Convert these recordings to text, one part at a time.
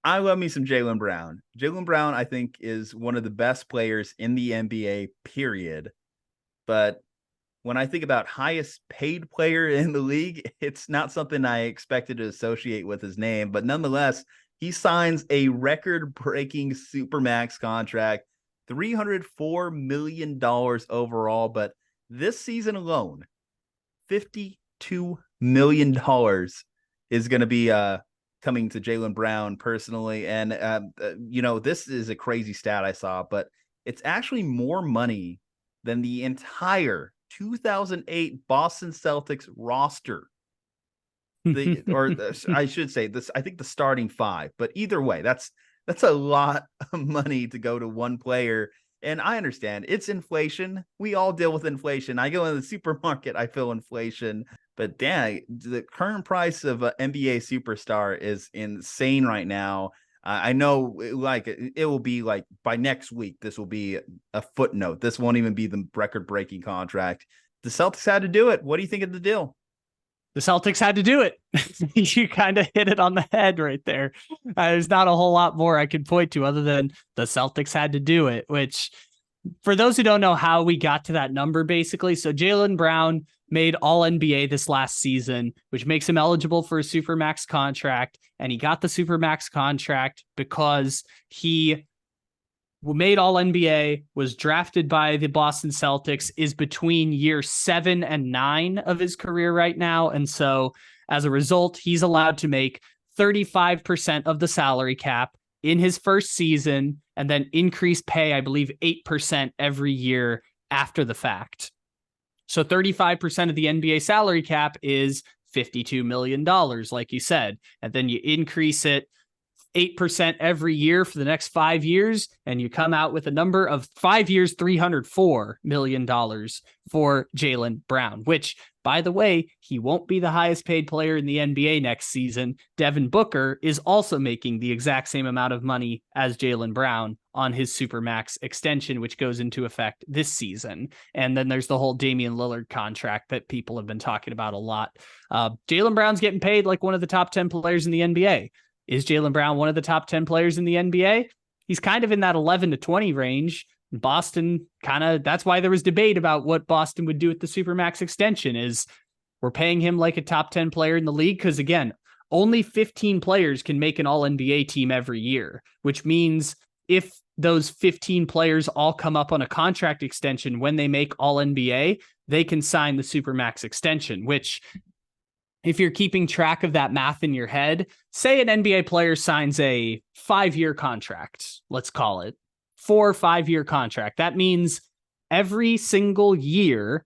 I love me some Jaylen Brown. Jaylen Brown, I think, is one of the best players in the NBA, period. But when I think about highest paid player in the league, it's not something I expected to associate with his name. But nonetheless, he signs a record-breaking Supermax contract, $304 million overall. But this season alone, $52 million is going to be coming to Jaylen Brown personally. And, this is a crazy stat I saw, but it's actually more money than the entire 2008 Boston Celtics roster. I should say this, I think the starting five, but either way, that's a lot of money to go to one player. And I understand it's inflation. We all deal with inflation. I go in the supermarket, I feel inflation. But damn, the current price of an NBA superstar is insane right now. I know, like, it will be like by next week, this will be a footnote. This won't even be the record-breaking contract. The Celtics had to do it. What do you think of the deal? The Celtics had to do it. You kind of hit it on the head right there. There's not a whole lot more I could point to other than the Celtics had to do it, which for those who don't know how we got to that number, basically. So Jaylen Brown made all NBA this last season, which makes him eligible for a Supermax contract. And he got the Supermax contract because he made all NBA, was drafted by the Boston Celtics, is between year 7 and 9 of his career right now. And so as a result, he's allowed to make 35% of the salary cap in his first season and then increase pay, I believe 8% every year after the fact. So 35% of the NBA salary cap is $52 million, like you said. And then you increase it 8% every year for the next 5 years, and you come out with a number of 5 years, $304 million for Jaylen Brown, which, by the way, he won't be the highest paid player in the NBA next season. Devin Booker is also making the exact same amount of money as Jaylen Brown on his Supermax extension, which goes into effect this season. And then there's the whole Damian Lillard contract that people have been talking about a lot. Jaylen Brown's getting paid like one of the top 10 players in the NBA. Is Jaylen Brown one of the top 10 players in the NBA? He's kind of in that 11 to 20 range. Boston that's why there was debate about what Boston would do with the Supermax extension is we're paying him like a top 10 player in the league. Cause again, only 15 players can make an all NBA team every year, which means if those 15 players all come up on a contract extension, when they make all NBA, they can sign the Supermax extension, which if you're keeping track of that math in your head, say an NBA player signs a 5-year contract, let's call it 4 or 5-year contract. That means every single year,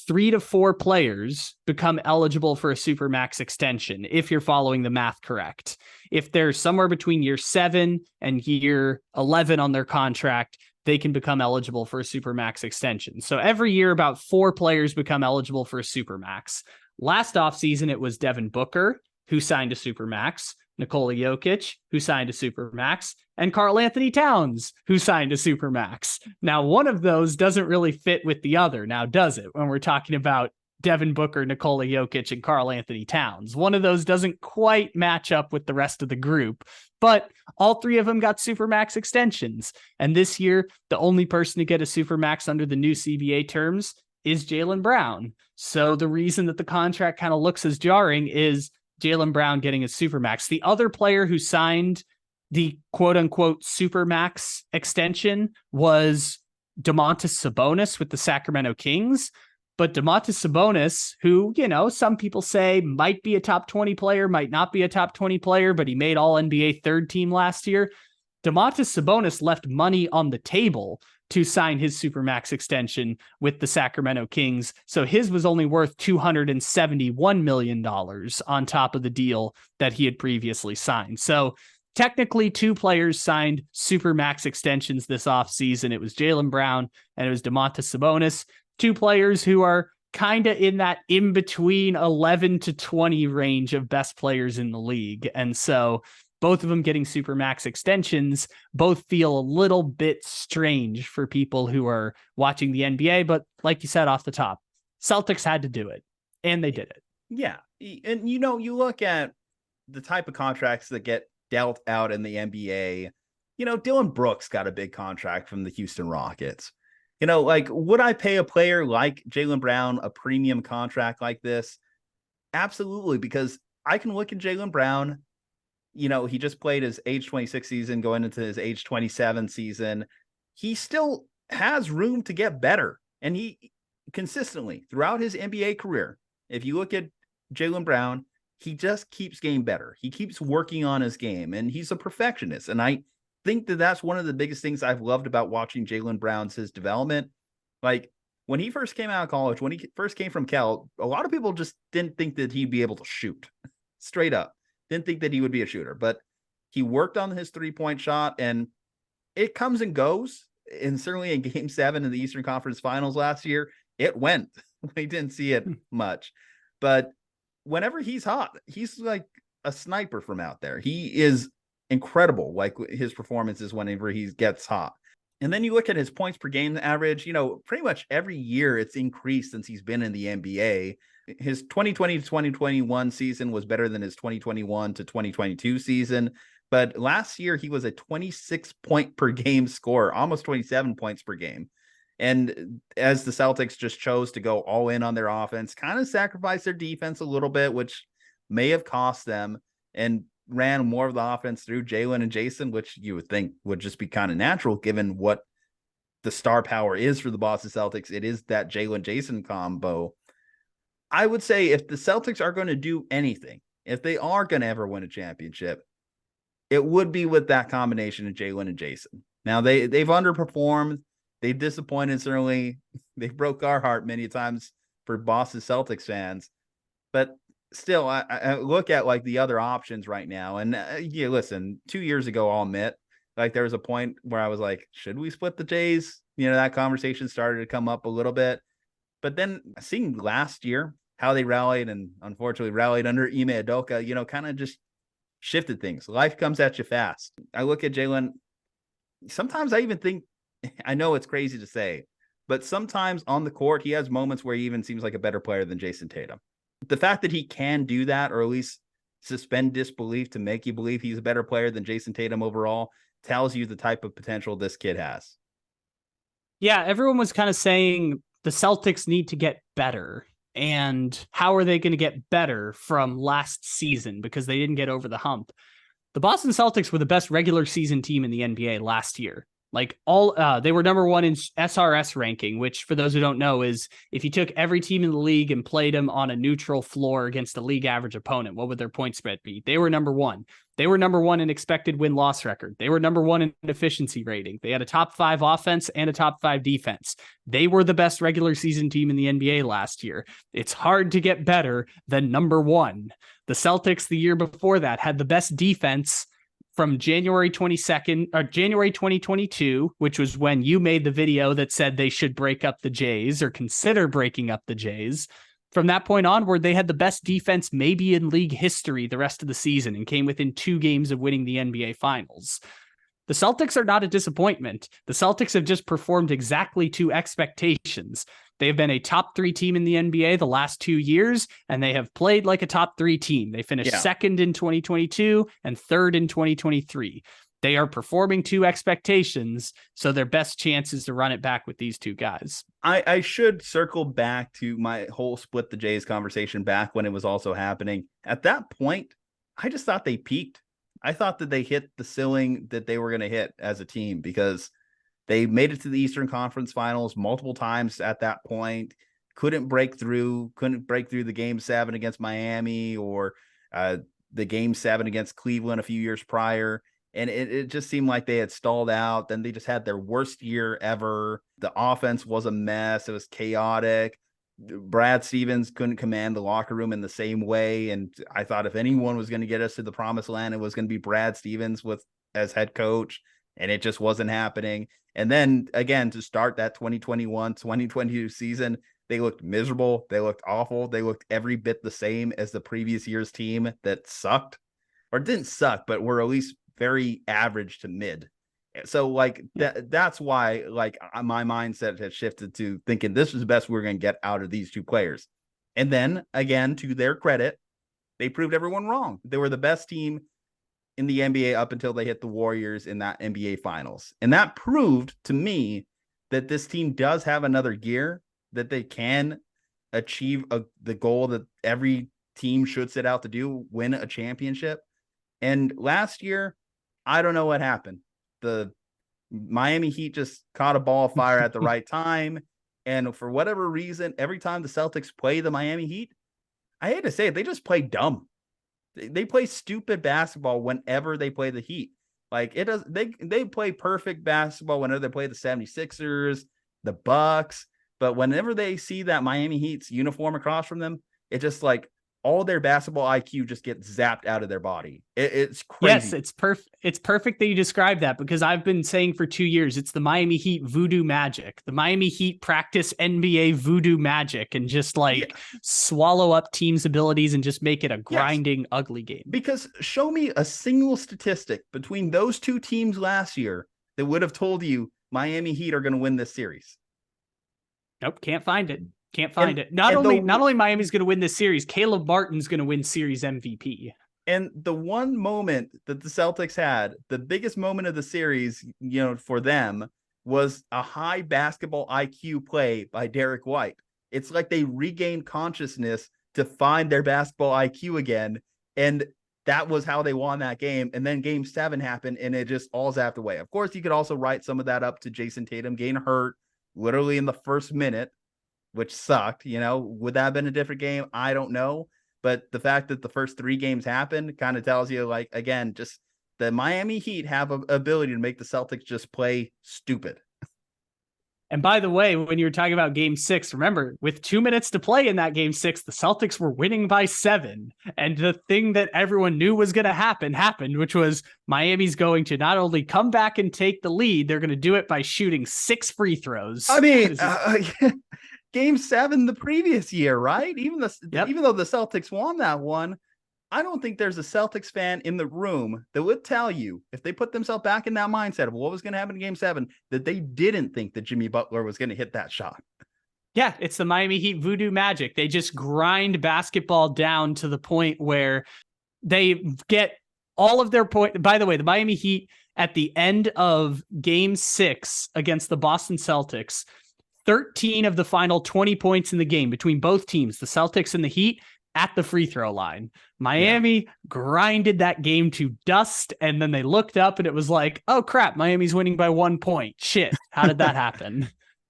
3 to 4 players become eligible for a Supermax extension, if you're following the math correct. If they're somewhere between year 7 and year 11 on their contract, they can become eligible for a Supermax extension. So every year, about 4 players become eligible for a Supermax. Last offseason, it was Devin Booker, who signed a Supermax, Nikola Jokic, who signed a Supermax, and Karl Anthony Towns, who signed a Supermax. Now, one of those doesn't really fit with the other, now does it, when we're talking about Devin Booker, Nikola Jokic, and Karl Anthony Towns? One of those doesn't quite match up with the rest of the group, but all 3 of them got Supermax extensions. And this year, the only person to get a Supermax under the new CBA terms is Jaylen Brown. So the reason that the contract kind of looks as jarring is Jaylen Brown getting a Supermax. The other player who signed the quote unquote Supermax extension was Domantas Sabonis with the Sacramento Kings. But Domantas Sabonis, who, some people say might be a top 20 player, might not be a top 20 player, but he made all NBA third team last year. Domantas Sabonis left money on the table to sign his Supermax extension with the Sacramento Kings. So his was only worth $271 million on top of the deal that he had previously signed. So technically 2 players signed Supermax extensions this offseason. It was Jaylen Brown and it was Domantas Sabonis, 2 players who are kind of in that in-between 11 to 20 range of best players in the league. And so both of them getting Supermax extensions both feel a little bit strange for people who are watching the NBA. But like you said off the top, Celtics had to do it, and they did it. Yeah. And, you look at the type of contracts that get dealt out in the NBA. Dylan Brooks got a big contract from the Houston Rockets. Like, would I pay a player like Jaylen Brown a premium contract like this? Absolutely, because I can look at Jaylen Brown. He just played his age 26 season going into his age 27 season. He still has room to get better. And he consistently throughout his NBA career, if you look at Jaylen Brown, he just keeps getting better. He keeps working on his game, and he's a perfectionist. And I think that that's one of the biggest things I've loved about watching Jaylen Brown's his development. Like, when he first came out of college, when he first came from Cal, a lot of people just didn't think that he'd be able to shoot. Straight up. Didn't think that he would be a shooter, but he worked on his 3-point shot, and it comes and goes. And certainly in Game 7 in the Eastern Conference Finals last year, it went. We didn't see it much. But whenever he's hot, he's like a sniper from out there. He is incredible, like his performances whenever he gets hot. And then you look at his points per game average, pretty much every year it's increased since he's been in the NBA. His 2020 to 2021 season was better than his 2021 to 2022 season. But last year, he was a 26 point per game scorer, almost 27 points per game. And as the Celtics just chose to go all in on their offense, kind of sacrifice their defense a little bit, which may have cost them, and ran more of the offense through Jaylen and Jason, which you would think would just be kind of natural given what the star power is for the Boston Celtics. It is that Jaylen-Jason combo. I would say if the Celtics are going to do anything, if they are going to ever win a championship, it would be with that combination of Jaylen and Jason. Now, they've underperformed. They've disappointed, certainly. They broke our heart many times for Boston Celtics fans. But still, I look at like the other options right now. And listen, 2 years ago, I'll admit, like there was a point where I was like, should we split the Jays? That conversation started to come up a little bit. But then seeing last year how they rallied, and unfortunately rallied under Ime Udoka, kind of just shifted things. Life comes at you fast. I look at Jaylen. Sometimes I even think, I know it's crazy to say, but sometimes on the court, he has moments where he even seems like a better player than Jason Tatum. The fact that he can do that, or at least suspend disbelief to make you believe he's a better player than Jason Tatum overall, tells you the type of potential this kid has. Yeah, everyone was kind of saying the Celtics need to get better. And how are they going to get better from last season because they didn't get over the hump? The Boston Celtics were the best regular season team in the NBA last year. Like they were number one in SRS ranking, which for those who don't know is if you took every team in the league and played them on a neutral floor against a league average opponent, what would their point spread be? They were number one. They were number one in expected win-loss record. They were number one in efficiency rating. They had a top 5 offense and a top 5 defense. They were the best regular season team in the NBA last year. It's hard to get better than number one. The Celtics the year before that had the best defense from January 22nd or January 2022, which was when you made the video that said they should break up the Jays or consider breaking up the Jays. From that point onward, they had the best defense maybe in league history the rest of the season and came within 2 games of winning the NBA Finals. The Celtics are not a disappointment. The Celtics have just performed exactly to expectations. They've been a top 3 team in the NBA the last 2 years, and they have played like a top 3 team. They finished second in 2022 and third in 2023. They are performing to expectations, so their best chance is to run it back with these 2 guys. I should circle back to my whole split the Jays conversation back when it was also happening. At that point, I just thought they peaked. I thought that they hit the ceiling that they were going to hit as a team because they made it to the Eastern Conference Finals multiple times at that point, couldn't break through the Game 7 against Miami or the Game 7 against Cleveland a few years prior. And it just seemed like they had stalled out. Then they just had their worst year ever. The offense was a mess. It was chaotic. Brad Stevens couldn't command the locker room in the same way. And I thought if anyone was going to get us to the promised land, it was going to be Brad Stevens as head coach. And it just wasn't happening. And then again, to start that 2021-2022 season, they looked miserable. They looked awful. They looked every bit the same as the previous year's team that sucked, or didn't suck, but were at least very average to mid. So like that's why like my mindset has shifted to thinking this is the best we're going to get out of these 2 players. And then again, to their credit, they proved everyone wrong. They were the best team in the NBA up until they hit the Warriors in that NBA Finals. And that proved to me that this team does have another gear, that they can achieve the goal that every team should set out to do, win a championship. And last year, I don't know what happened. The Miami Heat just caught a ball of fire at the right time. And for whatever reason, every time the Celtics play the Miami Heat, I hate to say it, they just play dumb. They play stupid basketball whenever they play the Heat. Like it does, they play perfect basketball whenever they play the 76ers, the Bucks. But whenever they see that Miami Heat's uniform across from them, it just like all their basketball IQ just gets zapped out of their body. It's crazy. Yes, it's perfect. It's perfect that you describe that, because I've been saying for 2 years, it's the Miami Heat voodoo magic. The Miami Heat practice NBA voodoo magic and just like swallow up teams' abilities and just make it a grinding, ugly game. Because show me a single statistic between those two teams last year that would have told you Miami Heat are going to win this series. Nope, can't find it. Can't find it. Not only Miami's going to win this series, Caleb Martin's going to win series MVP. And the one moment that the Celtics had, the biggest moment of the series, for them, was a high basketball IQ play by Derek White. It's like they regained consciousness to find their basketball IQ again. And that was how they won that game. And then game 7 happened and it just all zapped away. Of course, you could also write some of that up to Jason Tatum getting hurt literally in the first minute, which sucked. Would that have been a different game? I don't know. But the fact that the first 3 games happened kind of tells you, like, again, just the Miami Heat have an ability to make the Celtics just play stupid. And by the way, when you were talking about game 6, remember, with 2 minutes to play in that game 6, the Celtics were winning by 7. And the thing that everyone knew was going to happen happened, which was Miami's going to not only come back and take the lead, they're going to do it by shooting 6 free throws. I mean, Game 7 the previous year, right? Even though the Celtics won that one, I don't think there's a Celtics fan in the room that would tell you, if they put themselves back in that mindset of what was going to happen in Game 7, that they didn't think that Jimmy Butler was going to hit that shot. Yeah, it's the Miami Heat voodoo magic. They just grind basketball down to the point where they get all of their point. By the way, the Miami Heat at the end of Game 6 against the Boston Celtics, 13 of the final 20 points in the game between both teams, the Celtics and the Heat, at the free throw line. Miami grinded that game to dust, and then they looked up and it was like, oh crap, Miami's winning by 1 point. Shit, how did that happen?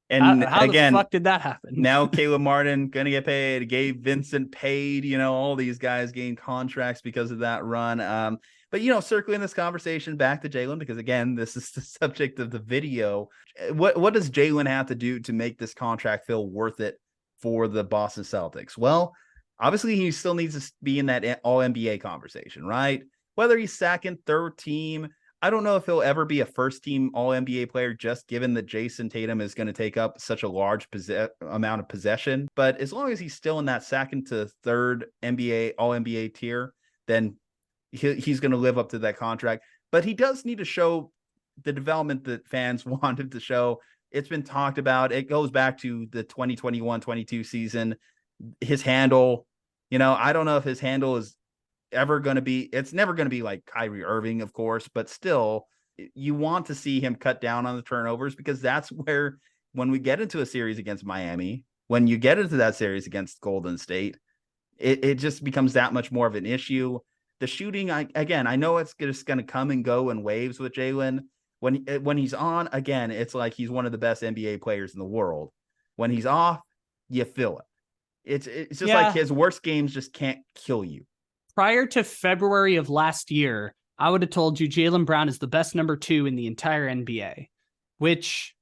And how again, the fuck did that happen? Now Caleb Martin gonna get paid, Gabe Vincent paid, all these guys gained contracts because of that run. But circling this conversation back to Jaylen, because again, this is the subject of the video. What does Jaylen have to do to make this contract feel worth it for the Boston Celtics? Well, obviously he still needs to be in that All-NBA conversation, right? Whether he's second, third team, I don't know if he'll ever be a first-team All-NBA player, just given that Jason Tatum is going to take up such a large amount of possession. But as long as he's still in that second to third All-NBA tier, then he's going to live up to that contract. But he does need to show the development that fans want him to show. It's been talked about. It goes back to the 2021-22 season. His handle, I don't know if his handle is ever going to be, it's never going to be like Kyrie Irving, of course, but still you want to see him cut down on the turnovers, because that's where, when we get into a series against Miami, when you get into that series against Golden State, it just becomes that much more of an issue. The shooting, I know it's just going to come and go in waves with Jaylen. When he's on, again, it's like he's one of the best NBA players in the world. When he's off, you feel it. It's just like his worst games just can't kill you. Prior to February of last year, I would have told you Jaylen Brown is the best number 2 in the entire NBA, which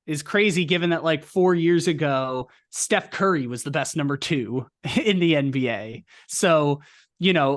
is crazy given that like 4 years ago, Steph Curry was the best number 2 in the NBA. So,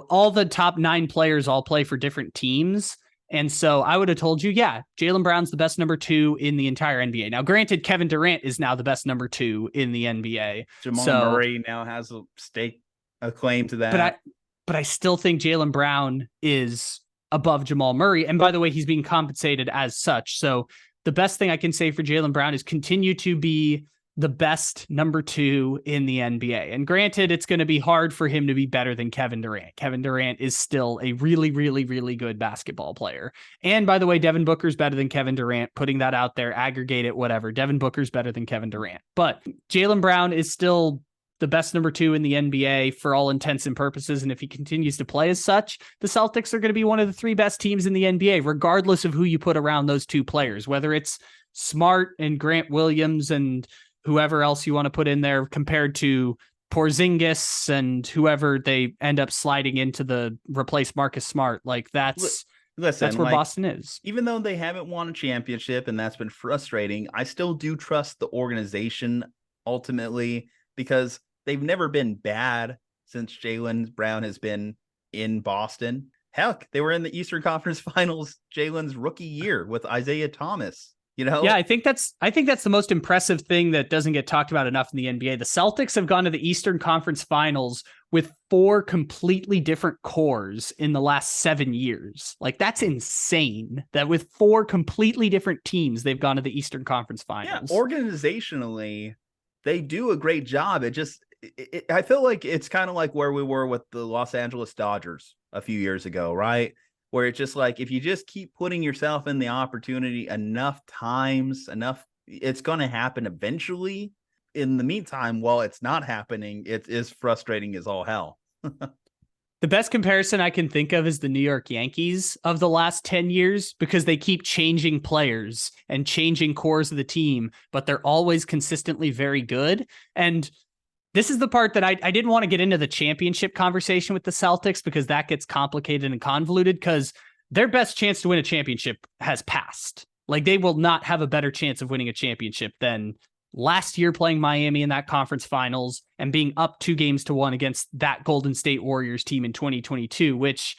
all the top 9 players all play for different teams. And so I would have told you, Jaylen Brown's the best number 2 in the entire NBA. Now, granted, Kevin Durant is now the best number 2 in the NBA. Jamal Murray now has a claim to that. But I still think Jaylen Brown is above Jamal Murray. And by the way, he's being compensated as such. So the best thing I can say for Jaylen Brown is continue to be the best number 2 in the NBA. And granted, it's going to be hard for him to be better than Kevin Durant. Kevin Durant is still a really, really, really good basketball player. And by the way, Devin Booker's better than Kevin Durant. Putting that out there, aggregate it, whatever. Devin Booker's better than Kevin Durant. But Jaylen Brown is still the best number 2 in the NBA for all intents and purposes. And if he continues to play as such, the Celtics are going to be one of the 3 best teams in the NBA, regardless of who you put around those 2 players, whether it's Smart and Grant Williams and whoever else you want to put in there compared to Porzingis and whoever they end up sliding into the replace Marcus Smart. Like that's where Boston is. Even though they haven't won a championship and that's been frustrating, I still do trust the organization ultimately because they've never been bad since Jaylen Brown has been in Boston. Heck, they were in the Eastern Conference Finals Jaylen's rookie year with Isaiah Thomas. Yeah, I think that's the most impressive thing that doesn't get talked about enough in the NBA. The Celtics have gone to the Eastern Conference Finals with 4 completely different cores in the last 7 years. Like, that's insane that with 4 completely different teams, they've gone to the Eastern Conference Finals. Yeah, organizationally, they do a great job. I feel like it's kind of like where we were with the Los Angeles Dodgers a few years ago, right? Where it's just like, if you just keep putting yourself in the opportunity enough times, it's going to happen eventually. In the meantime, while it's not happening, it is frustrating as all hell. The best comparison I can think of is the New York Yankees of the last 10 years, because they keep changing players and changing cores of the team, but they're always consistently very good. And this is the part that I didn't want to get into the championship conversation with the Celtics, because that gets complicated and convoluted, because their best chance to win a championship has passed. Like, they will not have a better chance of winning a championship than last year playing Miami in that conference finals and being up 2-1 against that Golden State Warriors team in 2022, which,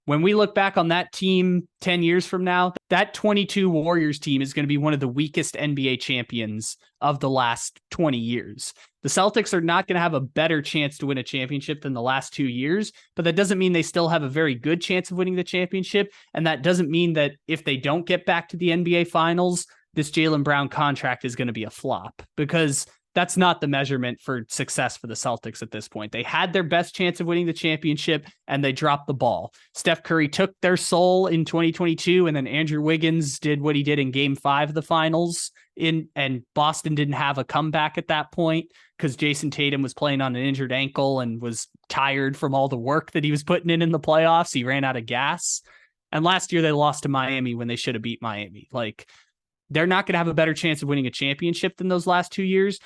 when we look back on that team 10 years from now, that 22 Warriors team is going to be one of the weakest NBA champions of the last 20 years. The Celtics are not going to have a better chance to win a championship than the last 2 years, but that doesn't mean they still have a very good chance of winning the championship. And that doesn't mean that if they don't get back to the NBA Finals, this Jaylen Brown contract is going to be a flop, because that's not the measurement for success for the Celtics at this point. They had their best chance of winning the championship and they dropped the ball. Steph Curry took their soul in 2022, and then Andrew Wiggins did what he did in Game 5 of the finals, and Boston didn't have a comeback at that point because Jason Tatum was playing on an injured ankle and was tired from all the work that he was putting in the playoffs. He ran out of gas. And last year they lost to Miami when they should have beat Miami. Like, they're not going to have a better chance of winning a championship than those last 2 years,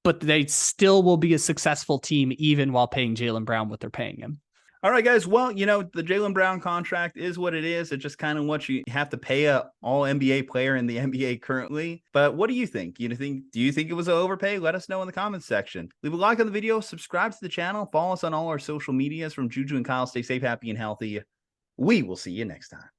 but they still will be a successful team even while paying Jaylen Brown what they're paying him. All right, guys. Well, the Jaylen Brown contract is what it is. It's just kind of what you have to pay a all NBA player in the NBA currently. But what do you think? Do you think it was an overpay? Let us know in the comments section. Leave a like on the video, subscribe to the channel, follow us on all our social medias. From Juju and Kyle, stay safe, happy, and healthy. We will see you next time.